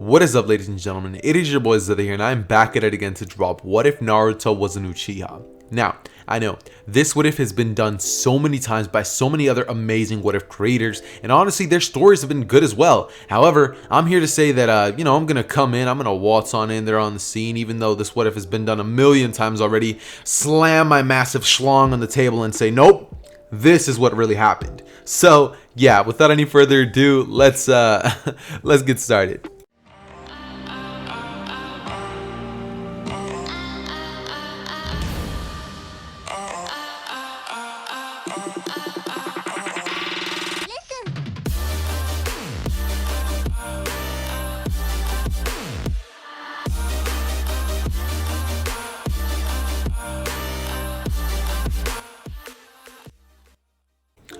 What is up, ladies and gentlemen? It is your boy Zither here, and I'm back at it again to drop What If Naruto Was an Uchiha? Now, I know, this what if has been done so many times by so many other amazing what if creators, and honestly, their stories have been good as well. However, I'm here to say that, I'm gonna come in, I'm gonna waltz on in there on the scene, even though this what if has been done a million times already, slam my massive schlong on the table and say, nope, this is what really happened. So, yeah, without any further ado, let's get started.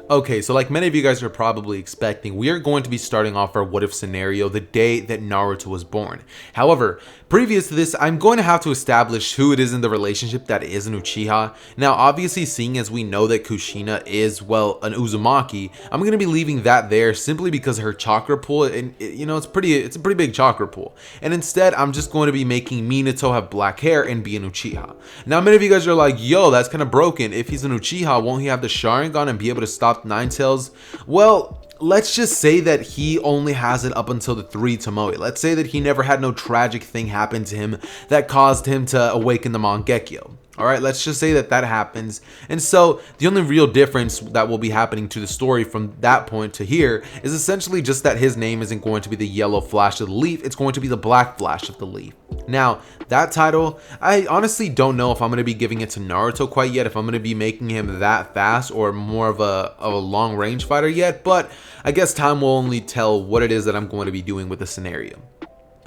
Okay, so like many of you guys are probably expecting, we are going to be starting off our what if scenario the day that Naruto was born. However, previous to this, I'm going to have to establish who it is in the relationship that is an Uchiha. Now, obviously, seeing as we know that Kushina is, well, an Uzumaki, I'm going to be leaving that there simply because her chakra pool, and it's a pretty big chakra pool. And instead, I'm just going to be making Minato have black hair and be an Uchiha. Now, many of you guys are like, yo, that's kind of broken. If he's an Uchiha, won't he have the Sharingan and be able to stop Nine Tails? Well, let's just say that he only has it up until the 3 Tomoe. Let's say that he never had no tragic thing happen to him that caused him to awaken the Mangekyo. Alright, let's just say that happens. And so the only real difference that will be happening to the story from that point to here is essentially just that his name isn't going to be the yellow flash of the leaf, it's going to be the black flash of the leaf. Now, that title, I honestly don't know if I'm going to be giving it to Naruto quite yet, if I'm going to be making him that fast or more of a long range fighter yet, but I guess time will only tell what it is that I'm going to be doing with the scenario.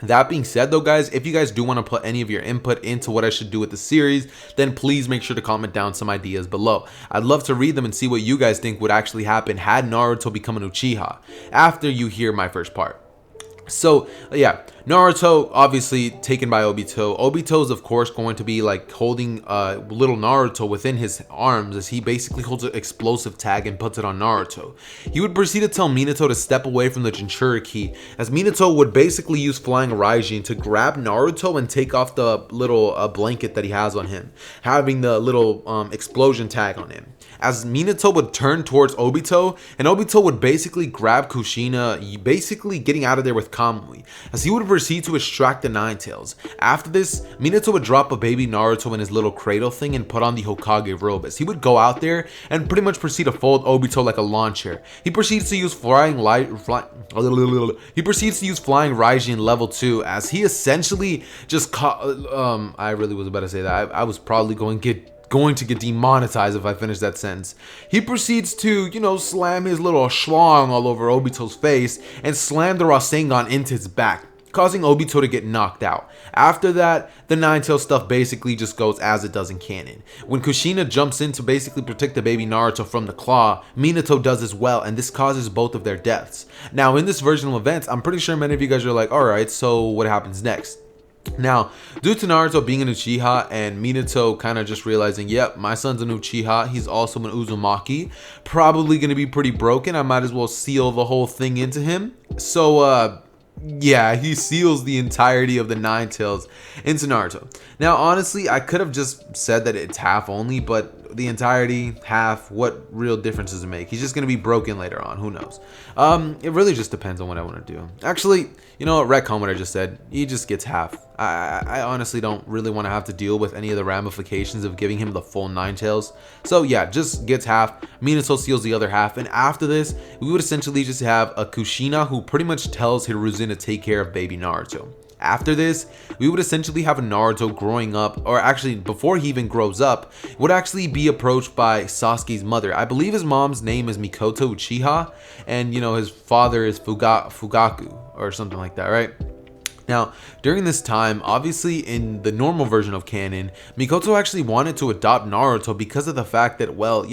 That being said though, guys, if you guys do want to put any of your input into what I should do with the series, then please make sure to comment down some ideas below. I'd love to read them and see what you guys think would actually happen had Naruto become an Uchiha after you hear my first part. So yeah, Naruto obviously taken by Obito. Obito is of course going to be like holding little Naruto within his arms as he basically holds an explosive tag and puts it on Naruto. He would proceed to tell Minato to step away from the Jinchuriki, as Minato would basically use Flying Raijin to grab Naruto and take off the little blanket that he has on him, having the little explosion tag on him. As Minato would turn towards Obito, and Obito would basically grab Kushina, basically getting out of there with Kamui, as he would proceed to extract the Nine Tails. After this, Minato would drop a baby Naruto in his little cradle thing and put on the Hokage robe, as he would go out there and pretty much proceed to fold Obito like a lawn chair. He proceeds to use Flying Raijin level 2, as he essentially just I really was about to say that. I was probably going to get demonetized if I finish that sentence. He proceeds to, slam his little schlong all over Obito's face and slam the Rasengan into his back, causing Obito to get knocked out. After that, the Nine Tails stuff basically just goes as it does in canon. When Kushina jumps in to basically protect the baby Naruto from the claw, Minato does as well, and this causes both of their deaths. Now, in this version of events, I'm pretty sure many of you guys are like, alright, so what happens next? Now, due to Naruto being an Uchiha and Minato kind of just realizing, yep, my son's an Uchiha, he's also an Uzumaki, probably going to be pretty broken, I might as well seal the whole thing into him. So, yeah, he seals the entirety of the Nine Tails into Naruto. Now, honestly, I could have just said that it's half only, but the entirety, half, what real difference does it make? He's just going to be broken later on, who knows? It really just depends on what I want to do. Actually, you know what, retcon what I just said, he just gets half. I honestly don't really want to have to deal with any of the ramifications of giving him the full Nine Tails. So yeah, just gets half, Minato seals the other half, and after this, we would essentially just have a Kushina who pretty much tells Hiruzen to take care of baby Naruto. After this, we would essentially have a Naruto growing up, or actually before he even grows up, would actually be approached by Sasuke's mother. I believe his mom's name is Mikoto Uchiha, and his father is Fugaku or something like that, right? Now, during this time, obviously in the normal version of canon, Mikoto actually wanted to adopt Naruto because of the fact that, well,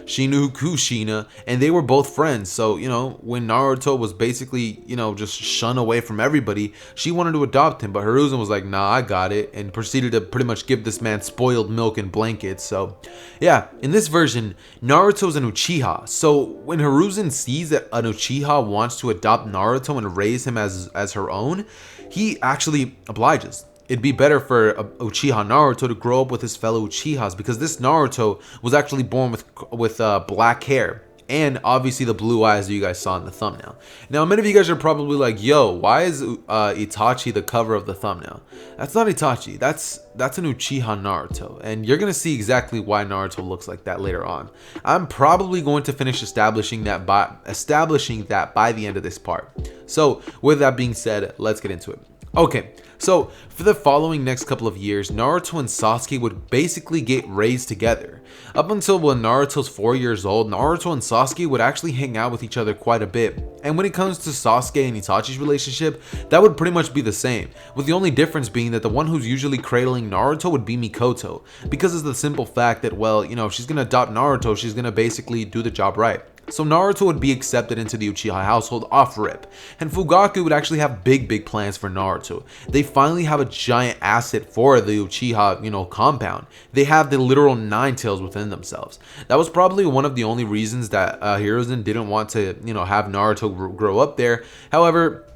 she knew Kushina and they were both friends. So, when Naruto was basically, just shunned away from everybody, she wanted to adopt him. But Hiruzen was like, nah, I got it, and proceeded to pretty much give this man spoiled milk and blankets. So, yeah, in this version, Naruto's an Uchiha. So, when Hiruzen sees that an Uchiha wants to adopt Naruto and raise him as her own, he actually obliges. It'd be better for Uchiha Naruto to grow up with his fellow Uchihas, because this Naruto was actually born with black hair and obviously the blue eyes that you guys saw in the thumbnail. Now, many of you guys are probably like, yo, why is Itachi the cover of the thumbnail? That's not Itachi. That's an Uchiha Naruto, and you're gonna see exactly why Naruto looks like that later on. I'm probably going to finish establishing that by the end of this part. So with that being said, let's get into it. Okay, so for the following next couple of years, Naruto and Sasuke would basically get raised together. Up until when Naruto's 4 years old, Naruto and Sasuke would actually hang out with each other quite a bit. And when it comes to Sasuke and Itachi's relationship, that would pretty much be the same, with the only difference being that the one who's usually cradling Naruto would be Mikoto, because of the simple fact that, well, if she's gonna adopt Naruto, she's gonna basically do the job right. So Naruto would be accepted into the Uchiha household off rip, and Fugaku would actually have big plans for Naruto. They finally have a giant asset for the Uchiha, compound. They have the literal 9 tails within themselves. That was probably one of the only reasons that Hiruzen didn't want to, have Naruto grow up there. However,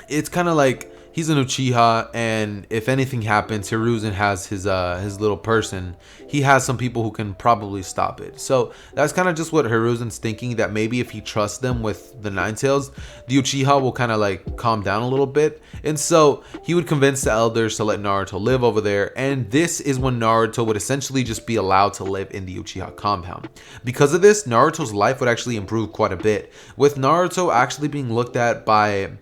it's kind of like, he's an Uchiha, and if anything happens, Hiruzen has his little person. He has some people who can probably stop it. So that's kind of just what Hiruzen's thinking, that maybe if he trusts them with the 9 tails, the Uchiha will kind of like calm down a little bit. And so he would convince the elders to let Naruto live over there, and this is when Naruto would essentially just be allowed to live in the Uchiha compound. Because of this, Naruto's life would actually improve quite a bit, with Naruto actually being looked after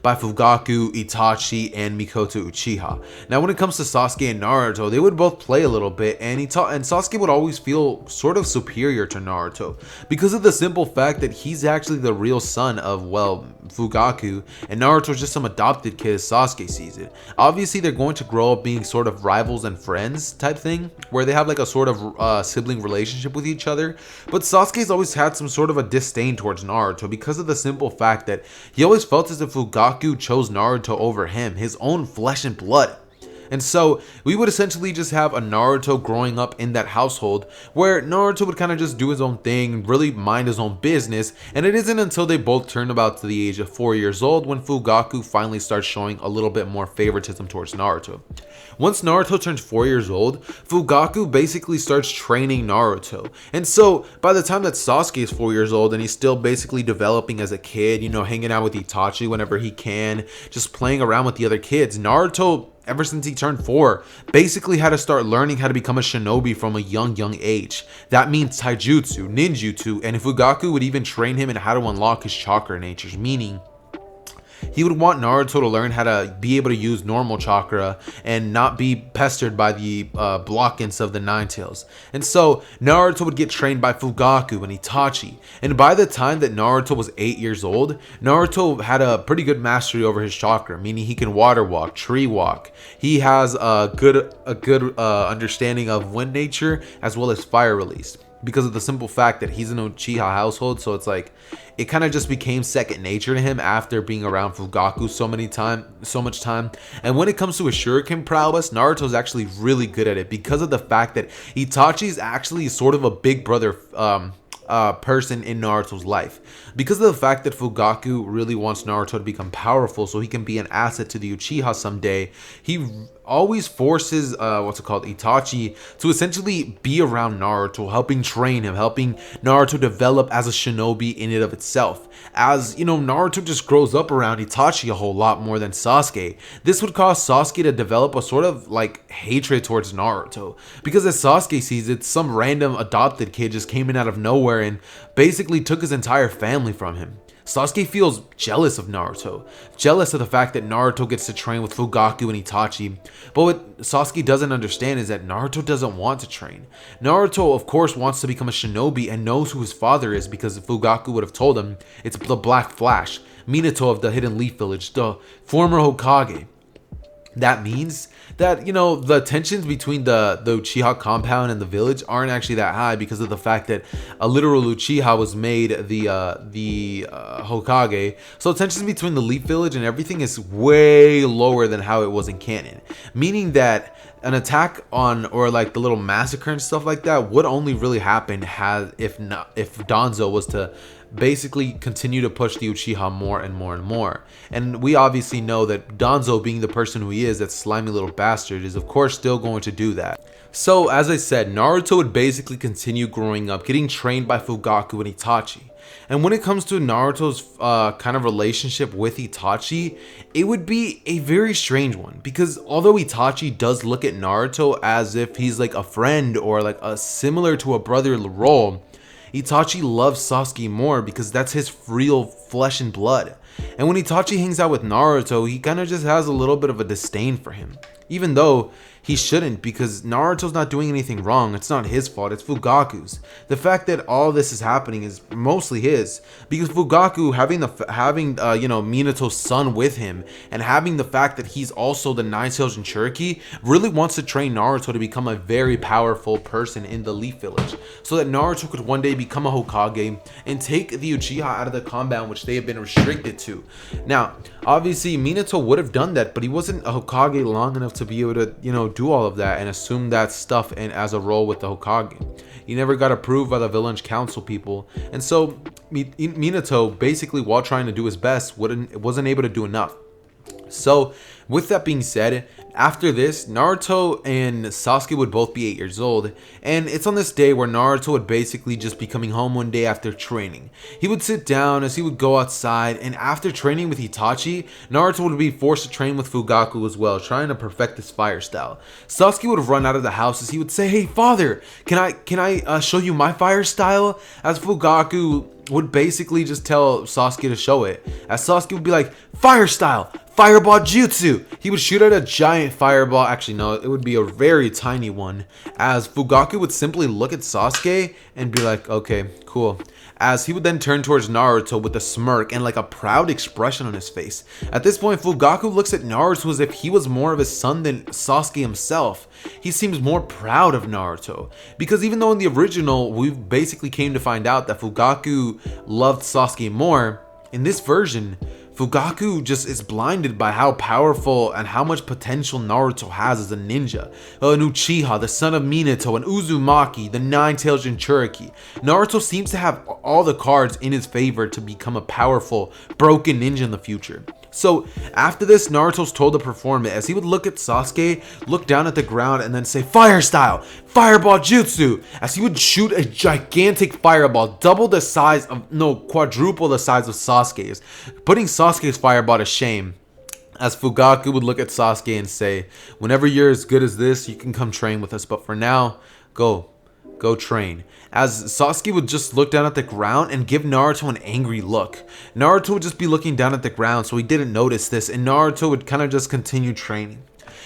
by Fugaku, Itachi, and Mikoto Uchiha. Now, when it comes to Sasuke and Naruto, they would both play a little bit, and Sasuke would always feel sort of superior to Naruto because of the simple fact that he's actually the real son of, well, Fugaku, and Naruto's just some adopted kid as Sasuke sees it. Obviously, they're going to grow up being sort of rivals and friends type thing, where they have like a sort of sibling relationship with each other, but Sasuke's always had some sort of a disdain towards Naruto because of the simple fact that he always felt as if Fugaku chose Naruto over him, his own flesh and blood. And so we would essentially just have a Naruto growing up in that household where Naruto would kind of just do his own thing, really mind his own business, and it isn't until they both turn about to the age of 4 years old when Fugaku finally starts showing a little bit more favoritism towards Naruto. Once Naruto turns 4 years old, Fugaku basically starts training Naruto. And so by the time that Sasuke is 4 years old and he's still basically developing as a kid, hanging out with Itachi whenever he can, just playing around with the other kids, Naruto, ever since he turned 4, basically had to start learning how to become a shinobi from a young age. That means taijutsu, ninjutsu, and Fugaku would even train him in how to unlock his chakra natures, meaning he would want Naruto to learn how to be able to use normal chakra and not be pestered by the blockants of the 9 tails. And so Naruto would get trained by Fugaku and Itachi. And by the time that Naruto was 8 years old, Naruto had a pretty good mastery over his chakra, meaning he can water walk, tree walk. He has a good understanding of wind nature as well as fire release, because of the simple fact that he's an Uchiha household. So it's like, it kind of just became second nature to him after being around Fugaku so much time. And when it comes to his shuriken prowess, Naruto's actually really good at it because of the fact that Itachi is actually sort of a big brother person in Naruto's life. Because of the fact that Fugaku really wants Naruto to become powerful so he can be an asset to the Uchiha someday, he always forces Itachi to essentially be around Naruto, helping train him, helping Naruto develop as a shinobi in and of itself. As Naruto just grows up around Itachi a whole lot more than Sasuke. This would cause Sasuke to develop a sort of like hatred towards Naruto, because as Sasuke sees it, some random adopted kid just came in out of nowhere and basically took his entire family from him. Sasuke feels jealous of Naruto, jealous of the fact that Naruto gets to train with Fugaku and Itachi. But what Sasuke doesn't understand is that Naruto doesn't want to train. Naruto, of course, wants to become a shinobi and knows who his father is because Fugaku would have told him it's the Black Flash, Minato of the Hidden Leaf Village, the former Hokage. That means that, you know, the tensions between the Uchiha compound and the village aren't actually that high because of the fact that a literal Uchiha was made the Hokage. So tensions between the Leaf Village and everything is way lower than how it was in canon. Meaning that an attack on, or like the little massacre and stuff like that, would only really happen if Danzo was to basically continue to push the Uchiha more and more and more. And we obviously know that Danzo, being the person who he is, that slimy little bastard, is of course still going to do that. So as I said, Naruto would basically continue growing up, getting trained by Fugaku and Itachi. And when it comes to Naruto's kind of relationship with Itachi, it would be a very strange one, because although Itachi does look at Naruto as if he's like a friend or like a similar to a brotherly role, Itachi loves Sasuke more because that's his real flesh and blood. And when Itachi hangs out with Naruto, he kind of just has a little bit of a disdain for him. Even though he shouldn't, because Naruto's not doing anything wrong. It's not his fault, it's Fugaku's. The fact that all this is happening is mostly his, because Fugaku having Minato's son with him, and having the fact that he's also the Nine-Tails Jinchuriki, really wants to train Naruto to become a very powerful person in the Leaf Village, so that Naruto could one day become a Hokage and take the Uchiha out of the compound which they have been restricted to. Now, obviously Minato would have done that, but he wasn't a Hokage long enough to be able to, do all of that and assume that stuff and as a role with the Hokage. He never got approved by the village council people, and so Minato, basically while trying to do his best, wasn't able to do enough. So with that being said, after this, Naruto and Sasuke would both be 8 years old, and it's on this day where Naruto would basically just be coming home one day after training. He would sit down as he would go outside, and after training with Hitachi, Naruto would be forced to train with Fugaku as well, trying to perfect his fire style. Sasuke would run out of the house as he would say, "Hey father, can I show you my fire style?" As Fugaku would basically just tell Sasuke to show it, as Sasuke would be like, "Fire style, fireball jutsu." He would shoot at a giant fireball. Actually, no, it would be a very tiny one, as Fugaku would simply look at Sasuke and be like, "Okay, cool." As he would then turn towards Naruto with a smirk and like a proud expression on his face. At this point, Fugaku looks at Naruto as if he was more of his son than Sasuke himself. He seems more proud of Naruto, because even though in the original we basically came to find out that Fugaku loved Sasuke more, in this version Fugaku just is blinded by how powerful and how much potential Naruto has as a ninja. An Uchiha, the son of Minato, and Uzumaki, the Nine-Tails Jinchuriki. Naruto seems to have all the cards in his favor to become a powerful, broken ninja in the future. So after this, Naruto's told to perform it, as he would look at Sasuke, look down at the ground, and then say, "Fire style, fireball jutsu," as he would shoot a gigantic fireball, quadruple the size of Sasuke's, putting Sasuke's fireball to shame. As Fugaku would look at Sasuke and say, "Whenever you're as good as this, you can come train with us, but for now, go train." As Sasuke would just look down at the ground and give Naruto an angry look. Naruto would just be looking down at the ground, so he didn't notice this, and Naruto would kind of just continue training.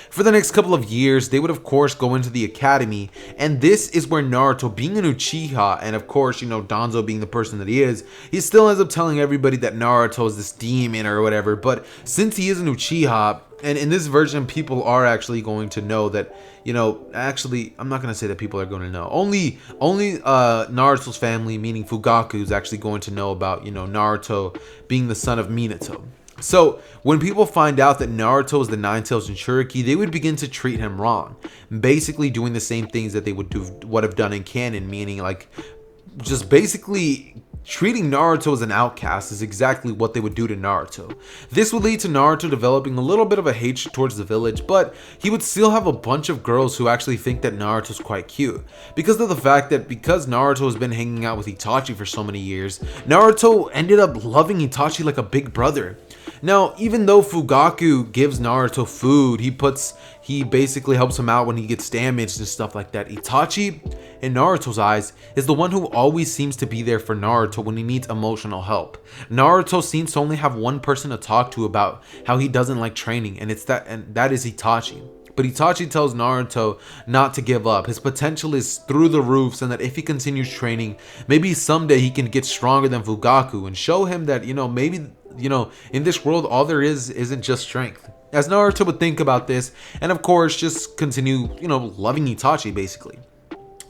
For the next couple of years, they would of course go into the academy, and this is where Naruto, being an Uchiha, and of course, Danzo being the person that he still ends up telling everybody that Naruto is this demon or whatever. But since he is an Uchiha, and in this version, people are actually going to know that, actually, I'm not going to say that people are going to know. Only Naruto's family, meaning Fugaku, is actually going to know about, Naruto being the son of Minato. So when people find out that Naruto is the Nine-Tails Jinchuriki, they would begin to treat him wrong, basically doing the same things that they would have done in canon, meaning like just basically treating Naruto as an outcast is exactly what they would do to Naruto. This would lead to Naruto developing a little bit of a hatred towards the village, but he would still have a bunch of girls who actually think that Naruto's quite cute, because of the fact that because Naruto has been hanging out with Hitachi for so many years, Naruto ended up loving Hitachi like a big brother. Now, even though Fugaku gives Naruto food, he basically helps him out when he gets damaged and stuff like that. Itachi, in Naruto's eyes, is the one who always seems to be there for Naruto when he needs emotional help. Naruto seems to only have one person to talk to about how he doesn't like training, and that is Itachi. But Itachi tells Naruto not to give up. His potential is through the roofs, and that if he continues training, maybe someday he can get stronger than Fugaku and show him that, maybe, in this world, all there isn't just strength. As Naruto would think about this, and of course, just continue, loving Itachi, basically.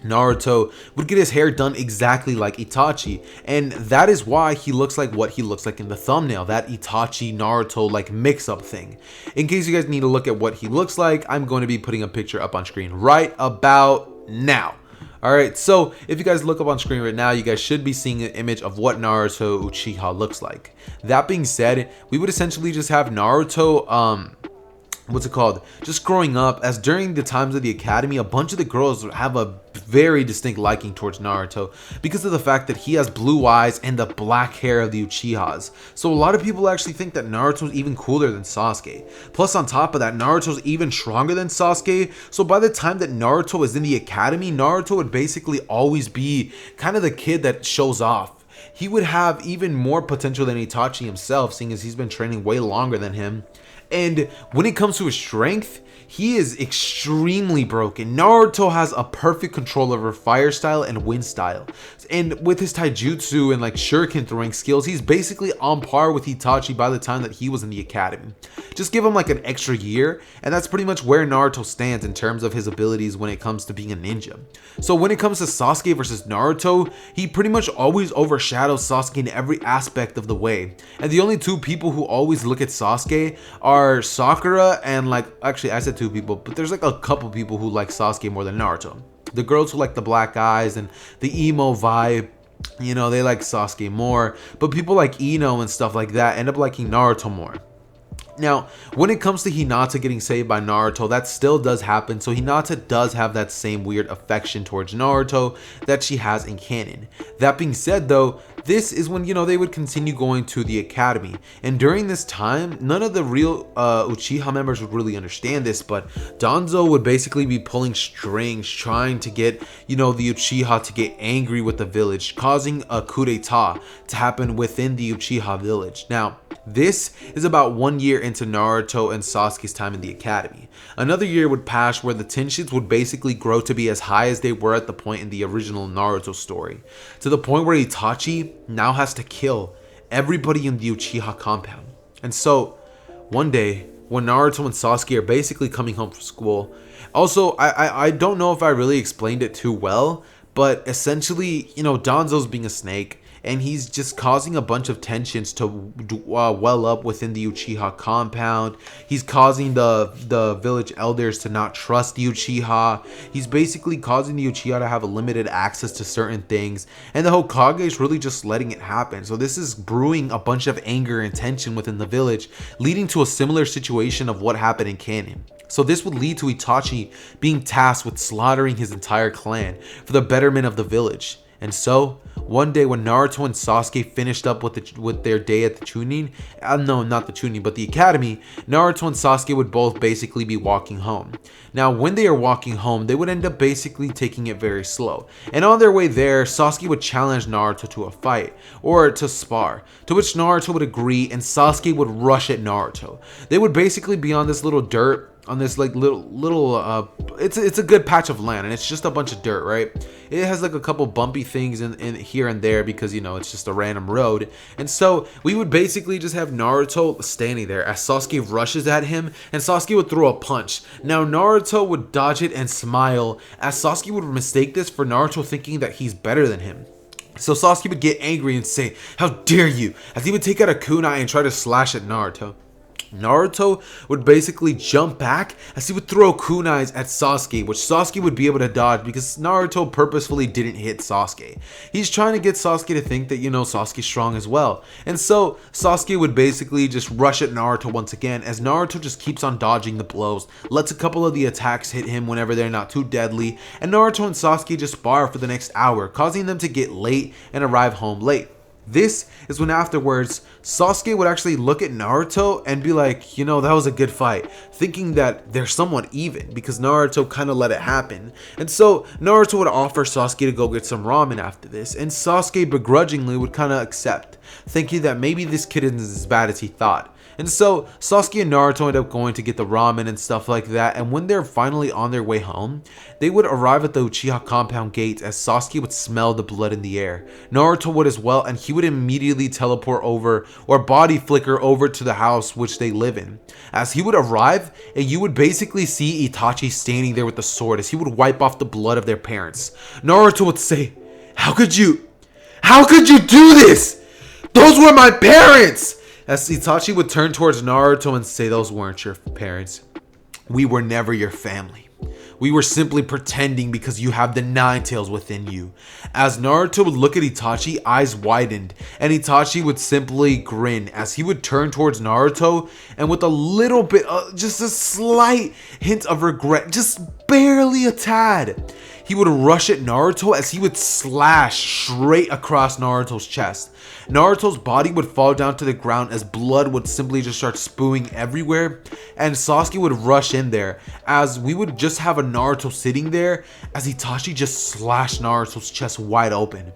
Naruto would get his hair done exactly like Itachi, and that is why he looks like what he looks like in the thumbnail, that Itachi Naruto like mix-up thing. In case you guys need to look at what he looks like, I'm going to be putting a picture up on screen right about now. Alright, so if you guys look up on screen right now, you guys should be seeing an image of what Naruto Uchiha looks like. That being said, we would essentially just have Naruto, just growing up, as during the times of the academy, a bunch of the girls have a very distinct liking towards Naruto because of the fact that he has blue eyes and the black hair of the Uchihas. So a lot of people actually think that Naruto's even cooler than Sasuke. Plus, on top of that, Naruto's even stronger than Sasuke. So by the time that Naruto is in the academy, Naruto would basically always be kind of the kid that shows off. He would have even more potential than Itachi himself, seeing as he's been training way longer than him. And when it comes to his strength, he is extremely broken. Naruto has a perfect control over fire style and wind style. And with his taijutsu and like shuriken throwing skills, he's basically on par with Itachi by the time that he was in the academy. Just give him like an extra year, and that's pretty much where Naruto stands in terms of his abilities when it comes to being a ninja. So when it comes to Sasuke versus Naruto, he pretty much always overshadows Sasuke in every aspect of the way. And the only two people who always look at Sasuke are Sakura and actually I said two people, but there's like a couple people who like Sasuke more than Naruto. The girls who like the black eyes and the emo vibe, they like Sasuke more, but people like Ino and stuff like that end up liking Naruto more. Now, when it comes to Hinata getting saved by Naruto, that still does happen, so Hinata does have that same weird affection towards Naruto that she has in canon. That being said though, this is when, they would continue going to the academy, and during this time, none of the real Uchiha members would really understand this, but Danzo would basically be pulling strings, trying to get, the Uchiha to get angry with the village, causing a coup d'etat to happen within the Uchiha village. Now, this is about 1 year into Naruto and Sasuke's time in the academy. Another year would pass where the tensions would basically grow to be as high as they were at the point in the original Naruto story, to the point where Itachi now has to kill everybody in the Uchiha compound. And so, one day, when Naruto and Sasuke are basically coming home from school, also, I don't know if I really explained it too well, but essentially, Danzo's being a snake, and he's just causing a bunch of tensions to well up within the Uchiha compound. He's causing the village elders to not trust the Uchiha. He's basically causing the Uchiha to have a limited access to certain things, and the Hokage is really just letting it happen. So this is brewing a bunch of anger and tension within the village, leading to a similar situation of what happened in canon. So this would lead to Itachi being tasked with slaughtering his entire clan for the betterment of the village. And so, one day when Naruto and Sasuke finished up with their day at the Chunin, no, not the Chunin, but the academy, Naruto and Sasuke would both basically be walking home. Now, when they are walking home, they would end up basically taking it very slow. And on their way there, Sasuke would challenge Naruto to a fight, or to spar, to which Naruto would agree, and Sasuke would rush at Naruto. They would basically be on this little dirt, on this like little it's a good patch of land, and it's just a bunch of dirt, right? It has like a couple bumpy things in here and there because it's just a random road. And so we would basically just have Naruto standing there as Sasuke rushes at him, and Sasuke would throw a punch. Now Naruto would dodge it and smile, as Sasuke would mistake this for Naruto thinking that he's better than him. So Sasuke would get angry and say, "How dare you?" as he would take out a kunai and try to slash at Naruto. Naruto would basically jump back as he would throw kunais at Sasuke, which Sasuke would be able to dodge because Naruto purposefully didn't hit Sasuke. He's trying to get Sasuke to think that, Sasuke's strong as well. And so Sasuke would basically just rush at Naruto once again, as Naruto just keeps on dodging the blows, lets a couple of the attacks hit him whenever they're not too deadly, and Naruto and Sasuke just spar for the next hour, causing them to get late and arrive home late. This is when afterwards Sasuke would actually look at Naruto and be like, you know, that was a good fight, thinking that they're somewhat even because Naruto kind of let it happen. And so Naruto would offer Sasuke to go get some ramen after this, and Sasuke begrudgingly would kind of accept, thinking that maybe this kid isn't as bad as he thought. And so Sasuke and Naruto end up going to get the ramen and stuff like that, and when they're finally on their way home, they would arrive at the Uchiha compound gate as Sasuke would smell the blood in the air. Naruto would as well, and he would immediately teleport over or body flicker over to the house which they live in. As he would arrive, and you would basically see Itachi standing there with the sword as he would wipe off the blood of their parents. Naruto would say, how could you do this? Those were my parents! As Itachi would turn towards Naruto and say, those weren't your parents. We were never your family. We were simply pretending because you have the nine tails within you. As Naruto would look at Itachi, eyes widened, and Itachi would simply grin as he would turn towards Naruto, and with a little bit, just a slight hint of regret, just barely a tad, he would rush at Naruto as he would slash straight across Naruto's chest. Naruto's body would fall down to the ground as blood would simply just start spewing everywhere, and Sasuke would rush in there as we would just have a Naruto sitting there as Itachi just slashed Naruto's chest wide open.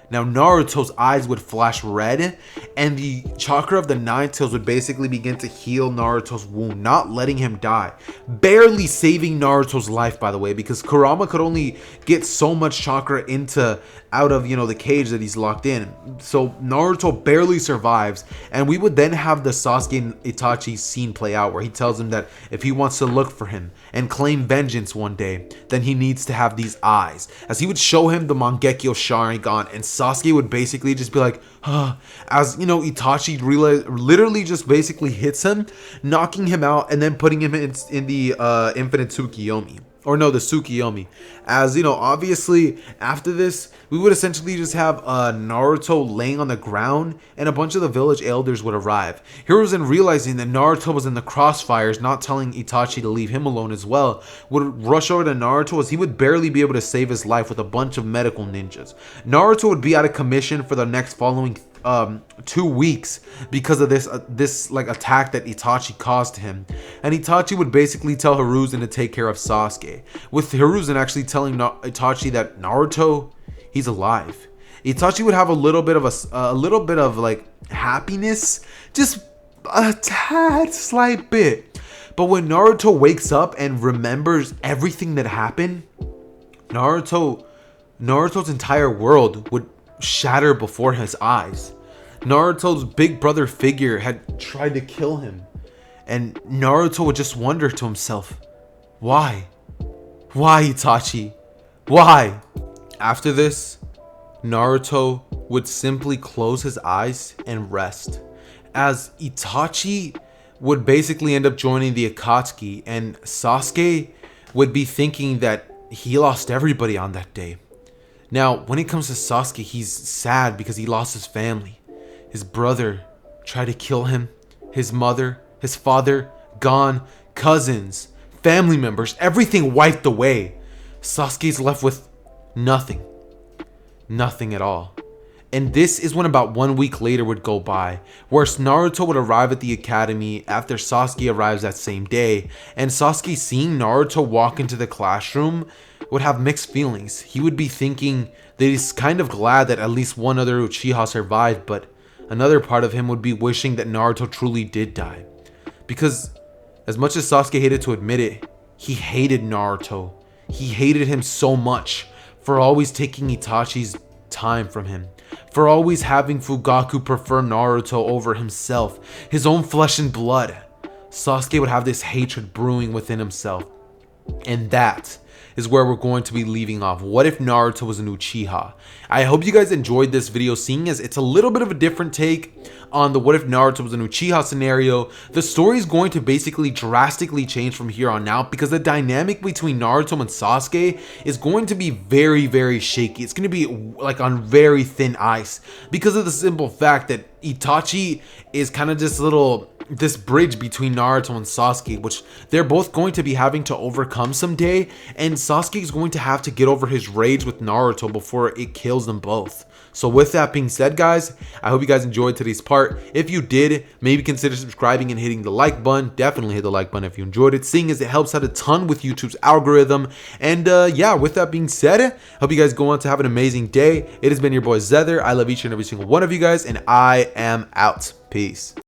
Now Naruto's eyes would flash red, and the chakra of the nine tails would basically begin to heal Naruto's wound, not letting him die. Barely saving Naruto's life, by the way, because Kurama could only get so much chakra out of, you know, the cage that he's locked in. So Naruto barely survives, and we would then have the Sasuke and Itachi scene play out where he tells him that if he wants to look for him and claim vengeance one day, then he needs to have these eyes. As he would show him the Mangekyo Sharingan, and Sasuke would basically just be like, huh, as you know, Itachi literally just basically hits him, knocking him out and then putting him in the infinite Tsukiyomi. Or no, the Tsukiyomi. As you know, obviously after this, we would essentially just have Naruto laying on the ground, and a bunch of the village elders would arrive. Hiruzen, realizing that Naruto was in the crossfires, not telling Itachi to leave him alone as well, would rush over to Naruto as he would barely be able to save his life with a bunch of medical ninjas. Naruto would be out of commission for the next following 2 weeks because of this like attack that Itachi caused to him, and Itachi would basically tell Hiruzen to take care of Sasuke, with Hiruzen actually telling Itachi that Naruto, he's alive. Itachi would have a little bit of like happiness, just a tad slight bit, but when Naruto wakes up and remembers everything that happened, Naruto's entire world would shatter before his eyes. Naruto's big brother figure had tried to kill him, and Naruto would just wonder to himself, why? Why, Itachi? Why? After this, Naruto would simply close his eyes and rest, as Itachi would basically end up joining the Akatsuki, and Sasuke would be thinking that he lost everybody on that day. Now, when it comes to Sasuke, he's sad because he lost his family. His brother tried to kill him, his mother, his father, gone, cousins, family members, everything wiped away. Sasuke's left with nothing. Nothing at all. And this is when about 1 week later would go by, where Naruto would arrive at the academy after Sasuke arrives that same day, and Sasuke, seeing Naruto walk into the classroom, would have mixed feelings. He would be thinking that he's kind of glad that at least one other Uchiha survived, but another part of him would be wishing that Naruto truly did die. Because as much as Sasuke hated to admit it, he hated Naruto. He hated him so much for always taking Itachi's time from him, for always having Fugaku prefer Naruto over himself, his own flesh and blood. Sasuke would have this hatred brewing within himself. And that is where we're going to be leaving off. What if Naruto was an Uchiha? I hope you guys enjoyed this video, seeing as it's a little bit of a different take on the what if Naruto was an Uchiha scenario. The story is going to basically drastically change from here on out because the dynamic between Naruto and Sasuke is going to be very, very shaky. It's going to be like on very thin ice because of the simple fact that Itachi is kind of this bridge between Naruto and Sasuke, which they're both going to be having to overcome someday, and Sasuke is going to have to get over his rage with Naruto before it kills them both. So with that being said, guys, I hope you guys enjoyed today's part. If you did, maybe consider subscribing and hitting the like button. Definitely hit the like button if you enjoyed it, seeing as it helps out a ton with YouTube's algorithm. And yeah, with that being said, hope you guys go on to have an amazing day. It has been your boy Zether. I love each and every single one of you guys, and I am out. Peace.